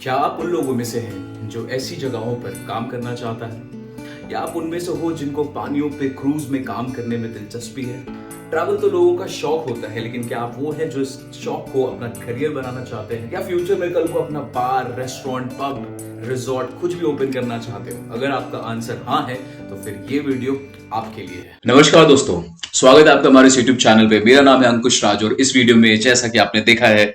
क्या आप उन लोगों में से हैं जो ऐसी जगहों पर काम करना चाहता है, या आप उनमें से हो जिनको पानियों पे क्रूज में काम करने में दिलचस्पी है? ट्रैवल तो लोगों का शौक होता है, लेकिन क्या आप वो हैं जो इस शौक को अपना करियर बनाना चाहते हैं, या फ्यूचर में कल को अपना बार, रेस्टोरेंट, पब, रिजॉर्ट कुछ भी ओपन करना चाहते हो? अगर आपका आंसर हाँ है तो फिर ये वीडियो आपके लिए है। नमस्कार दोस्तों, स्वागत है आपका हमारे इस YouTube चैनल पे। मेरा नाम है अंकुश राज और इस वीडियो में जैसा कि आपने देखा है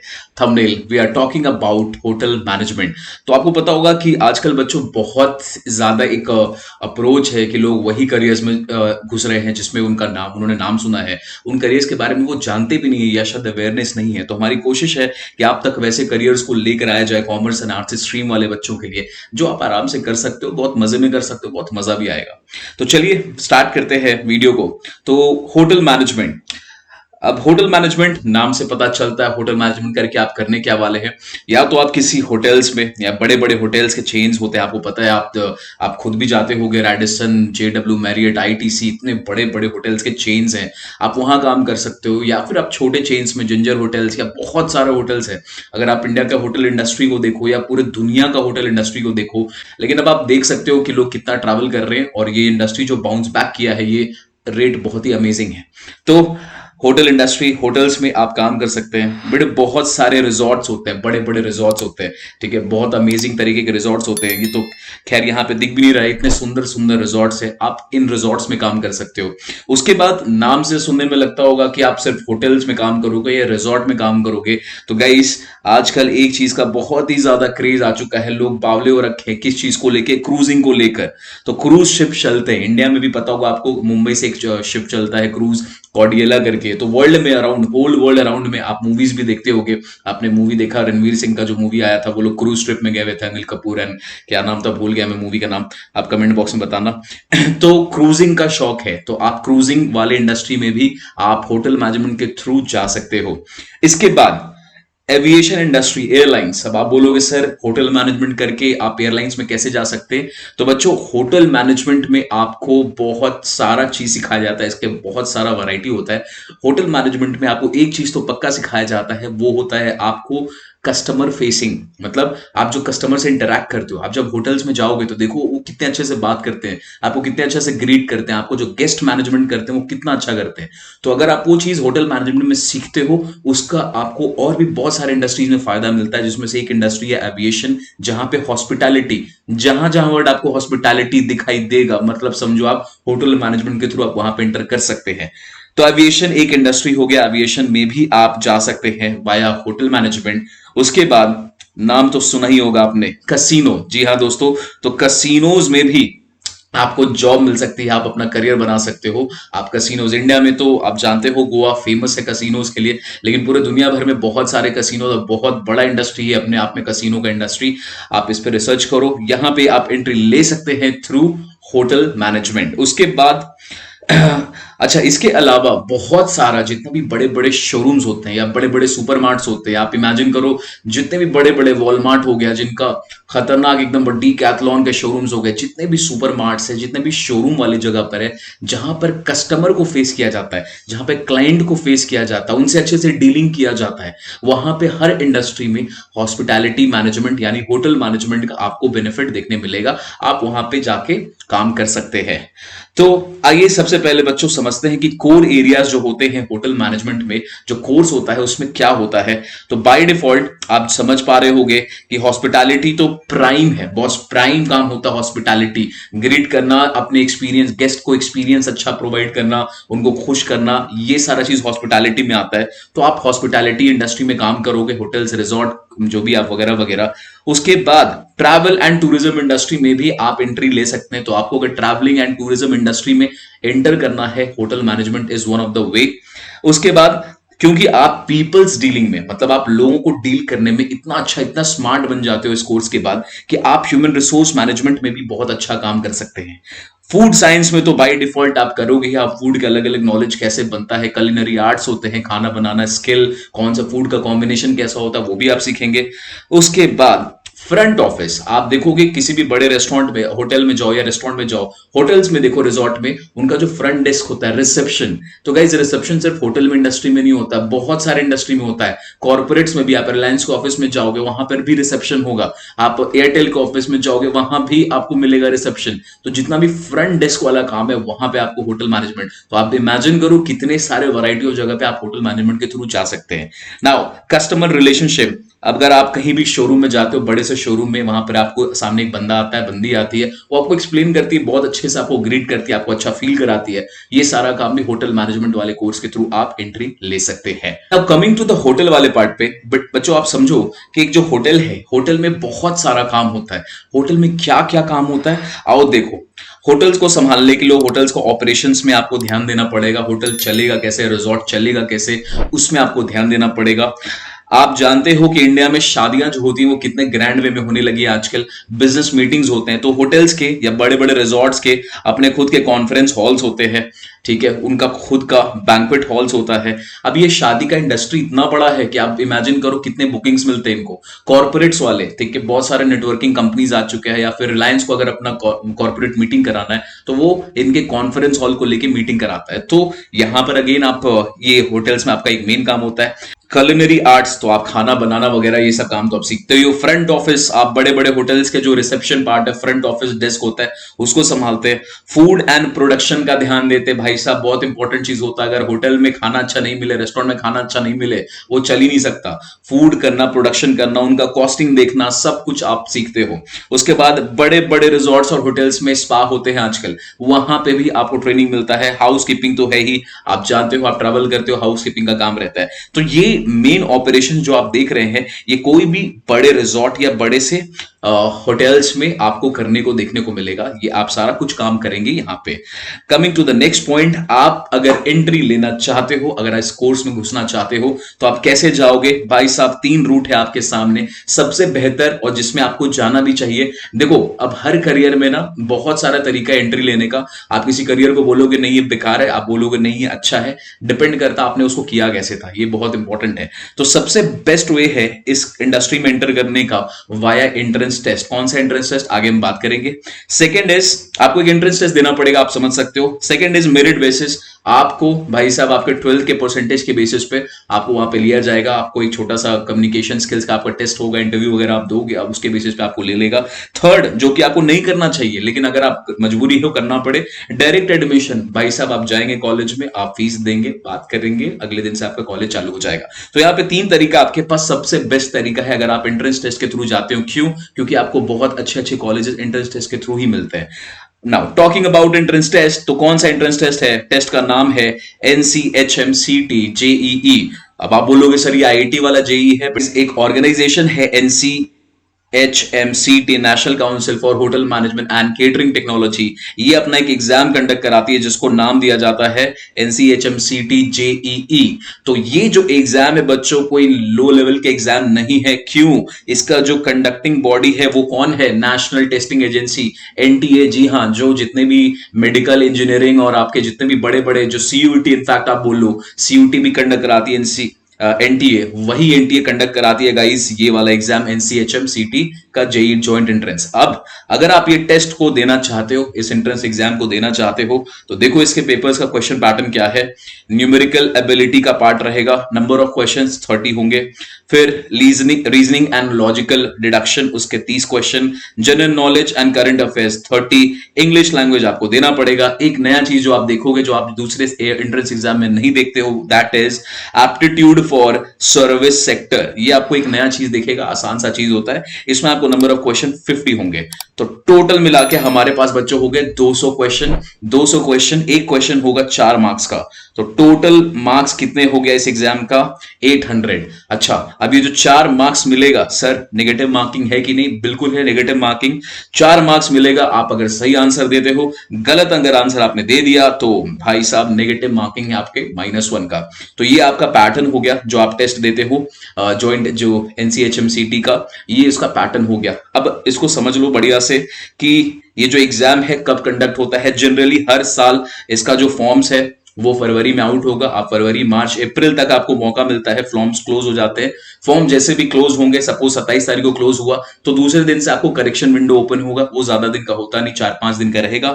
thumbnail, we are talking about hotel management. तो आपको पता होगा कि आजकल बच्चों बहुत ज्यादा एक अप्रोच है कि लोग वही करियर्स में घुस रहे हैं जिसमें उन्होंने नाम सुना है, उन करियर्स के बारे में वो जानते भी नहीं है या शायद अवेयरनेस नहीं है। तो हमारी कोशिश है कि आप तक वैसे करियर्स को लेकर आया जाए कॉमर्स एंड आर्ट्स स्ट्रीम वाले बच्चों के लिए, जो आप आराम से कर सकते हो, बहुत मजे में कर सकते हो, बहुत मजा भी आएगा। तो चलिए स्टार्ट करते हैं वीडियो को। तो होटल मैनेजमेंट, अब होटल मैनेजमेंट नाम से पता चलता है होटल मैनेजमेंट करके आप करने क्या वाले हैं। या तो आप किसी होटल्स में, या बड़े बड़े होटल्स के चेन्स होते हैं, आपको पता है, आप खुद भी जाते होंगे, रैडिसन, JW, मैरियट, ITC, इतने बड़े बड़े होटल्स के चेन्स हैं, आप वहां काम कर सकते हो। या फिर आप छोटे चेन्स में, जिंजर होटल्स, या बहुत सारे होटल्स हैं। अगर आप इंडिया का होटल इंडस्ट्री को देखो या पूरे दुनिया का होटल इंडस्ट्री को देखो, लेकिन अब आप देख सकते हो कि लोग कितना ट्रैवल कर रहे हैं और ये इंडस्ट्री जो बाउंस बैक किया है, ये रेट बहुत ही अमेजिंग है। तो होटल इंडस्ट्री, होटल्स में आप काम कर सकते हैं। बड़े बहुत सारे रिजॉर्ट्स होते हैं, बड़े बड़े रिजॉर्ट्स होते हैं, ठीक है, बहुत अमेजिंग तरीके के रिजॉर्ट्स होते हैं। ये तो खैर यहाँ पे दिख भी नहीं रहा है, इतने सुंदर सुंदर रिजॉर्ट्स हैं, आप इन रिजॉर्ट्स में काम कर सकते हो। उसके बाद नाम से सुनने में लगता होगा कि आप सिर्फ होटल्स में काम करोगे या रिजॉर्ट में काम करोगे। तो गाइस, आजकल एक चीज का बहुत ही ज्यादा क्रेज आ चुका है, लोग बावले हो रखे हैं किस चीज को लेके, क्रूजिंग को लेकर। तो क्रूज शिप चलते हैं इंडिया में भी, पता होगा आपको, मुंबई से एक शिप चलता है क्रूज कॉर्डियला करके। तो वर्ल्ड में अराउंड, होल वर्ल्ड अराउंड में आप मूवीज भी देखते होगे। आपने मूवी देखा, रणवीर सिंह का जो मूवी आया था, वो लोग क्रूज ट्रिप में गए हुए थे, अनिल कपूर एंड क्या नाम था, भूल गया मैं मूवी का नाम, आप कमेंट बॉक्स में बताना। तो क्रूजिंग का शौक है तो आप क्रूजिंग वाले इंडस्ट्री में भी आप होटल मैनेजमेंट के थ्रू जा सकते हो। इसके बाद एविएशन इंडस्ट्री, एयरलाइंस। अब आप बोलोगे सर होटल मैनेजमेंट करके आप एयरलाइंस में कैसे जा सकते हैं? तो बच्चों, होटल मैनेजमेंट में आपको बहुत सारा चीज सिखाया जाता है, इसके बहुत सारा वैरायटी होता है। होटल मैनेजमेंट में आपको एक चीज तो पक्का सिखाया जाता है, वो होता है आपको कस्टमर फेसिंग। मतलब आप जो कस्टमर से इंटरैक्ट करते हो, आप जब होटल्स में जाओगे तो देखो वो कितने अच्छे से बात करते हैं, आपको कितने अच्छे से ग्रीट करते हैं, आपको जो गेस्ट मैनेजमेंट करते हैं वो कितना अच्छा करते हैं। तो अगर आप वो चीज होटल मैनेजमेंट में सीखते हो, उसका आपको और भी बहुत सारे इंडस्ट्रीज में फायदा मिलता है, जिसमें से एक इंडस्ट्री है एविएशन, जहां पे हॉस्पिटैलिटी, जहां जहां वर्ड आपको हॉस्पिटैलिटी दिखाई देगा, मतलब समझो आप होटल मैनेजमेंट के थ्रू आप वहां पे एंटर कर सकते हैं। तो एविएशन एक इंडस्ट्री हो गया, एविएशन में भी आप जा सकते हैं वाया होटल मैनेजमेंट। उसके बाद नाम तो सुना ही होगा आपने, कसिनो। जी हाँ दोस्तों, तो कसिनोज में भी आपको जॉब मिल सकती है, आप अपना करियर बना सकते हो। आप कसिनोज, इंडिया में तो आप जानते हो गोवा फेमस है कसिनोज के लिए, लेकिन पूरे दुनिया भर में बहुत सारे कसिनोज, बहुत बड़ा इंडस्ट्री है अपने आप में कसिनो का इंडस्ट्री। आप इस पर रिसर्च करो, यहां पे आप एंट्री ले सकते हैं थ्रू होटल मैनेजमेंट। उसके बाद अच्छा, इसके अलावा बहुत सारा, जितने भी बड़े बड़े शोरूम्स होते हैं या बड़े बड़े सुपरमार्ट्स होते हैं, आप इमेजिन करो, जितने भी बड़े बड़े वॉलमार्ट हो गया, जिनका खतरनाक एकदम बड़ी कैथलॉन के शोरूम्स हो गए, जितने भी सुपरमार्ट्स है, जितने भी शोरूम वाली जगह पर है, जहां पर कस्टमर को फेस किया जाता है, जहां पे क्लाइंट को फेस किया जाता है, उनसे अच्छे से डीलिंग किया जाता है, वहां पे हर इंडस्ट्री में हॉस्पिटैलिटी मैनेजमेंट यानी होटल मैनेजमेंट का आपको बेनिफिट देखने मिलेगा। आप वहां पे जाके काम कर सकते हैं। तो आइए सबसे पहले बच्चों समझते हैं कि कोर एरियाज जो होते हैं होटल मैनेजमेंट में, जो कोर्स होता है उसमें क्या होता है। तो बाय डिफॉल्ट आप समझ पा रहे होंगे कि हॉस्पिटैलिटी तो प्राइम है, बॉस, प्राइम काम होता है हॉस्पिटैलिटी, ग्रीट करना, अपने एक्सपीरियंस, गेस्ट को एक्सपीरियंस अच्छा प्रोवाइड करना, उनको खुश करना, ये सारा चीज हॉस्पिटैलिटी में आता है। तो आप हॉस्पिटैलिटी इंडस्ट्री में काम करोगे, होटल्स, रिजॉर्ट, जो भी आप वगैरह वगैरह। उसके बाद ट्रैवल एंड टूरिज्म इंडस्ट्री में भी आप एंट्री ले सकते हैं। तो आपको अगर ट्रैवलिंग एंड टूरिज्म इंडस्ट्री में एंटर करना है, hotel management is one of the way. उसके बाद क्योंकि आप पीपल्स डीलिंग में, मतलब आप लोगों को डील करने में इतना अच्छा, इतना स्मार्ट बन जाते हो इस कोर्स के बाद, कि आप ह्यूमन रिसोर्स मैनेजमेंट में भी बहुत अच्छा काम कर सकते हैं। फूड साइंस में तो बाय डिफॉल्ट आप करोगे ही, आप फूड के अलग अलग नॉलेज कैसे बनता है, कलिनरी आर्ट्स होते हैं, खाना बनाना स्किल, कौन सा फूड का कॉम्बिनेशन कैसा होता है, वो भी आप सीखेंगे। उसके बाद फ्रंट ऑफिस आप देखोगे किसी भी बड़े रेस्टोरेंट में, होटल में जाओ या रेस्टोरेंट में जाओ, होटल्स में देखो, रिजॉर्ट में, उनका जो फ्रंट डेस्क होता है, रिसेप्शन। तो गाइज रिसेप्शन सिर्फ होटल में इंडस्ट्री में नहीं होता, बहुत सारे इंडस्ट्री में होता है। कॉर्पोरेट्स में भी आप रिलायंस के ऑफिस में जाओगे वहां पर भी रिसेप्शन होगा, आप एयरटेल के ऑफिस में जाओगे वहां भी आपको मिलेगा रिसेप्शन। तो जितना भी फ्रंट डेस्क वाला काम है वहां पे आपको होटल मैनेजमेंट, तो आप इमेजिन करो कितने सारे वैरायटी ऑफ जगह पे आप होटल मैनेजमेंट के थ्रू जा सकते हैं। नाउ कस्टमर रिलेशनशिप, अगर आप कहीं भी शोरूम में जाते हो, बड़े से शोरूम में, वहां पर आपको सामने एक बंदा आता है, बंदी आती है, वो आपको एक्सप्लेन करती है, बहुत अच्छे से आपको ग्रीट करती है, आपको अच्छा फील कराती है। ये सारा काम भी होटल मैनेजमेंट वाले कोर्स के थ्रू आप एंट्री ले सकते हैं। अब कमिंग टू द होटल वाले पार्ट पे, बट बच्चों आप समझो कि एक जो होटल है, होटल में बहुत सारा काम होता है। होटल में क्या क्या काम होता है, आओ देखो। होटल्स को संभालने के लिए, होटल्स को ऑपरेशंस में आपको ध्यान देना पड़ेगा, होटल चलेगा कैसे, रिजॉर्ट चलेगा कैसे, उसमें आपको ध्यान देना पड़ेगा। आप जानते हो कि इंडिया में शादियां जो होती हैं वो कितने ग्रैंड वे में होने लगी है आजकल, बिजनेस मीटिंग्स होते हैं, तो होटल्स के या बड़े बड़े रिजॉर्ट्स के अपने खुद के कॉन्फ्रेंस हॉल्स होते हैं, ठीक है, उनका खुद का बैंक्वेट हॉल्स होता है। अब ये शादी का इंडस्ट्री इतना बड़ा है कि आप इमेजिन करो कितने बुकिंग्स मिलते हैं इनको। कॉर्पोरेट्स वाले, ठीक है, बहुत सारे नेटवर्किंग कंपनीज आ चुके हैं, या फिर रिलायंस को अगर अपना कॉर्पोरेट मीटिंग कराना है तो वो इनके कॉन्फ्रेंस हॉल को लेके मीटिंग कराता है। तो यहां पर अगेन आप ये होटल्स में आपका एक मेन काम होता है। culinary आर्ट्स, तो आप खाना बनाना वगैरह ये सब काम तो आप सीखते हो। फ्रंट ऑफिस, आप बड़े बड़े होटल्स के जो रिसेप्शन पार्ट है, फ्रंट ऑफिस डेस्क होता है, उसको संभालते हैं। फूड एंड प्रोडक्शन का ध्यान देते हैं, भाई साहब बहुत इंपॉर्टेंट चीज होता है। अगर होटल में खाना अच्छा नहीं मिले, रेस्टोरेंट में खाना अच्छा नहीं मिले, वो चल ही नहीं सकता। फूड करना, प्रोडक्शन करना, उनका कॉस्टिंग देखना, सब कुछ आप सीखते हो। उसके बाद बड़े बड़े रिजॉर्ट्स और होटल्स में स्पा होते हैं आजकल, वहां पे भी आपको ट्रेनिंग मिलता है। हाउस कीपिंग तो है ही, आप जानते हो, आप ट्रैवल करते हो, हाउस कीपिंग का काम रहता है। तो ये मेन ऑपरेशन जो आप देख रहे हैं, ये कोई भी बड़े रिजॉर्ट या बड़े से होटल्स में आपको करने को देखने को मिलेगा। ये आप सारा कुछ काम करेंगे यहां पे। Coming to the next point, आप अगर एंट्री लेना चाहते हो, अगर इस कोर्स में घुसना चाहते हो, तो आप कैसे जाओगे? भाई साहब 3 रूट है आपके सामने, सबसे बेहतर और जिसमें आपको जाना भी चाहिए। देखो अब हर करियर में ना बहुत सारा तरीका एंट्री लेने का। आप किसी करियर को बोलोगे नहीं ये बेकार है, आप बोलोगे नहीं ये अच्छा है, डिपेंड करता आपने उसको किया कैसे था, ये बहुत इंपॉर्टेंट है। तो सबसे बेस्ट वे है इस इंडस्ट्री में एंटर करने का वाया एंट्रेंस टेस्ट। कौन सा एंट्रेंस टेस्ट, आगे हम बात करेंगे। सेकंड इज, आपको एक एंट्रेंस टेस्ट देना पड़ेगा, आप समझ सकते हो। सेकंड इज मेरिट बेसिस, आपको भाई साहब आपके 12th के परसेंटेज के बेसिस पे आपको वहां पे लिया जाएगा। आपको एक छोटा सा कम्युनिकेशन स्किल्स का आपका टेस्ट होगा, इंटरव्यू वगैरह आप दोगे, अब उसके बेसिस पे आपको ले लेगा। थर्ड, जो कि आपको नहीं करना चाहिए लेकिन अगर आप मजबूरी हो करना पड़े, डायरेक्ट एडमिशन। भाई साहब आप जाएंगे कॉलेज में, आप फीस देंगे, बात करेंगे, अगले दिन से आपका कॉलेज चालू हो जाएगा। तो यहाँ पे 3 तरीका आपके पास, सबसे बेस्ट तरीका है अगर आप एंट्रेंस टेस्ट के थ्रू जाते हो। क्यों? क्योंकि आपको बहुत अच्छे अच्छे कॉलेजेस एंट्रेंस टेस्ट के थ्रू ही मिलते हैं। Now talking about entrance test, तो कौन सा एंट्रेंस टेस्ट है? टेस्ट का नाम है NCHMCT JEE। अब आप बोलोगे सर ये IIT वाला JEE है, एक ऑर्गेनाइजेशन है NCHMCT, national council for hotel management and catering technology. ये अपना एक एग्जाम कंडक्ट कराती है जिसको नाम दिया जाता है NCHMCT JEE। तो ये जो एग्जाम है बच्चों, कोई लो लेवल के एग्जाम नहीं है। क्यों? इसका जो कंडक्टिंग बॉडी है वो कौन है? National testing agency, NTA। जी हाँ, जो जितने भी मेडिकल इंजीनियरिंग और आपके जितने भी बड़े बड़े जो CUT, इनफैक्ट आप बोल लो CUT भी कंडक्ट कराती है NTA, वही NTA कंडक्ट कराती है गाइस ये वाला एग्जाम NCHMCT का JEE जॉइंट एंट्रेंस। अब अगर आप ये टेस्ट को देना चाहते हो, इस एंट्रेंस एग्जाम को देना चाहते हो, तो देखो इसके पेपर्स का क्वेश्चन पैटर्न क्या है। न्यूमेरिकल एबिलिटी का पार्ट रहेगा, नंबर ऑफ क्वेश्चंस 30 होंगे। फिर रीजनिंग एंड लॉजिकल डिडक्शन, उसके 30 question. General knowledge and current affairs 30। English language आपको देना पड़ेगा। एक नया चीज जो आप देखोगे जो आप दूसरे एंट्रेंस एग्जाम में नहीं देखते हो, that is aptitude for service sector. ये आपको एक नया चीज दिखेगा, आसान सा चीज होता है। इसमें आपको नंबर ऑफ क्वेश्चन 50 होंगे। तो टोटल मिला के हमारे पास बच्चों हो गए 200 क्वेश्चन। 200 क्वेश्चन, एक क्वेश्चन होगा 4 मार्क्स का। तो टोटल मार्क्स कितने हो गया इस एग्जाम का? 800। अच्छा, अब ये जो 4 मार्क्स मिलेगा, सर नेगेटिव मार्किंग है कि नहीं? बिल्कुल है नेगेटिव मार्किंग। 4 मार्क्स मिलेगा आप अगर सही आंसर देते हो। गलत अगर आंसर आपने दे दिया तो भाई साहब नेगेटिव मार्किंग है आपके -1 का। तो ये आपका पैटर्न हो गया जो आप टेस्ट देते हो जॉइंट जो NCHMCT का, ये इसका पैटर्न हो गया। अब इसको समझ लो बढ़िया से कि ये जो एग्जाम है कब कंडक्ट होता है। जनरली हर साल इसका जो फॉर्म्स है वो फरवरी में आउट होगा। आप फरवरी मार्च अप्रैल तक आपको मौका मिलता है, फॉर्म्स क्लोज हो जाते हैं। फॉर्म जैसे भी क्लोज होंगे, सपोज 27 तारीख को क्लोज हुआ तो दूसरे दिन से आपको करेक्शन विंडो ओपन होगा। वो ज्यादा दिन का होता नहीं, 4-5 दिन का रहेगा।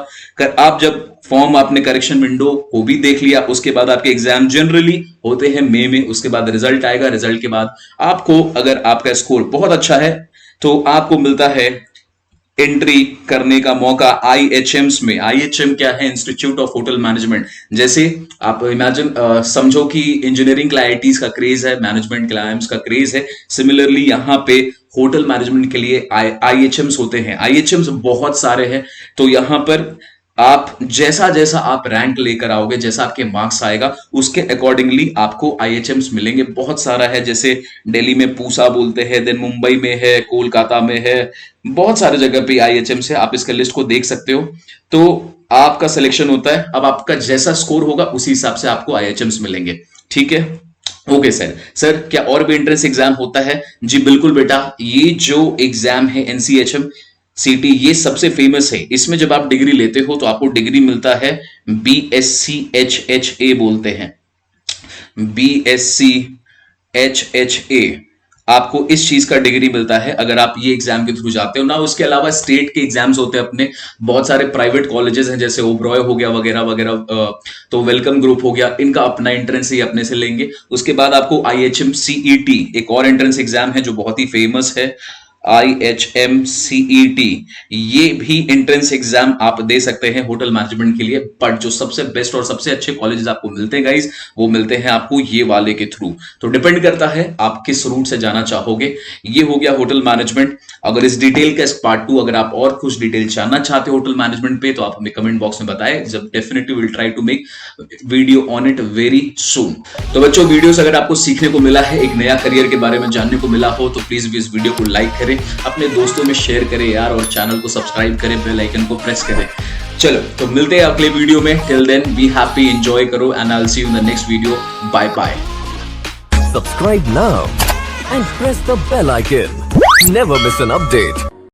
आप जब फॉर्म आपने करेक्शन विंडो को भी देख लिया, उसके बाद आपके एग्जाम जनरली होते हैं मई में। उसके बाद रिजल्ट आएगा, रिजल्ट के बाद आपको, अगर आपका स्कोर बहुत अच्छा है तो आपको मिलता है एंट्री करने का मौका आईएचएम्स में। आईएचएम क्या है? Institute of hotel management. जैसे आप इमेजिन समझो कि इंजीनियरिंग के लिए आईआईटीज का क्रेज है, मैनेजमेंट के लिए आईएम्स का क्रेज है। सिमिलरली यहां पे होटल मैनेजमेंट के लिए आईएचएम्स होते हैं। आईएचएम्स बहुत सारे हैं। तो यहां पर आप जैसा जैसा आप रैंक लेकर आओगे, जैसा आपके मार्क्स आएगा, उसके अकॉर्डिंगली आपको आईएचएम्स मिलेंगे। बहुत सारा है, जैसे दिल्ली में पूसा बोलते हैं, देन मुंबई में है, कोलकाता में है, बहुत सारे जगह पे आईएचएम्स है। आप इसका लिस्ट को देख सकते हो। तो आपका सिलेक्शन होता है, अब आपका जैसा स्कोर होगा उसी हिसाब से आपको आईएचएम्स मिलेंगे। ठीक है, ओके सर क्या और भी एंट्रेंस एग्जाम होता है? जी बिल्कुल बेटा, ये जो एग्जाम है एनसीएचएम सीटी, ये सबसे फेमस है। इसमें जब आप डिग्री लेते हो तो आपको डिग्री मिलता है BSc-HHA बोलते हैं, BSc-HHA। आपको इस चीज का डिग्री मिलता है अगर आप ये एग्जाम के थ्रू जाते हो ना। उसके अलावा स्टेट के एग्जाम्स होते हैं अपने, बहुत सारे प्राइवेट कॉलेजेस हैं, जैसे ओब्रॉय हो गया वगैरह वगैरह, तो वेलकम ग्रुप हो गया, इनका अपना एंट्रेंस ही अपने से लेंगे। उसके बाद आपको IHM CET एक और एंट्रेंस एग्जाम है जो बहुत ही फेमस है, IHM CET। ये भी एंट्रेंस एग्जाम आप दे सकते हैं होटल मैनेजमेंट के लिए। बट जो सबसे बेस्ट और सबसे अच्छे कॉलेजेस आपको मिलते हैं गाइस, वो मिलते हैं आपको ये वाले के थ्रू। तो डिपेंड करता है आप किस रूट से जाना चाहोगे। ये हो गया होटल मैनेजमेंट। अगर इस डिटेल का पार्ट 2 अगर आप और कुछ डिटेल जानना चाहते हो होटल मैनेजमेंट पे, तो आप हमें कमेंट बॉक्स में बताएं। जब definitely will try to make video on it very soon. तो बच्चों, वीडियोस अगर आपको सीखने को मिला है, एक नया करियर के बारे में जानने को मिला हो, तो प्लीज भी इस वीडियो को लाइक करें, अपने दोस्तों में शेयर करें यार, और चैनल को सब्सक्राइब करें, बेल आइकन को प्रेस करें। चलो तो मिलते हैं अगले वीडियो में। Till then be happy, enjoy करो, and I will see you in the next video. Bye bye. Subscribe now and press the bell icon. Never miss an update.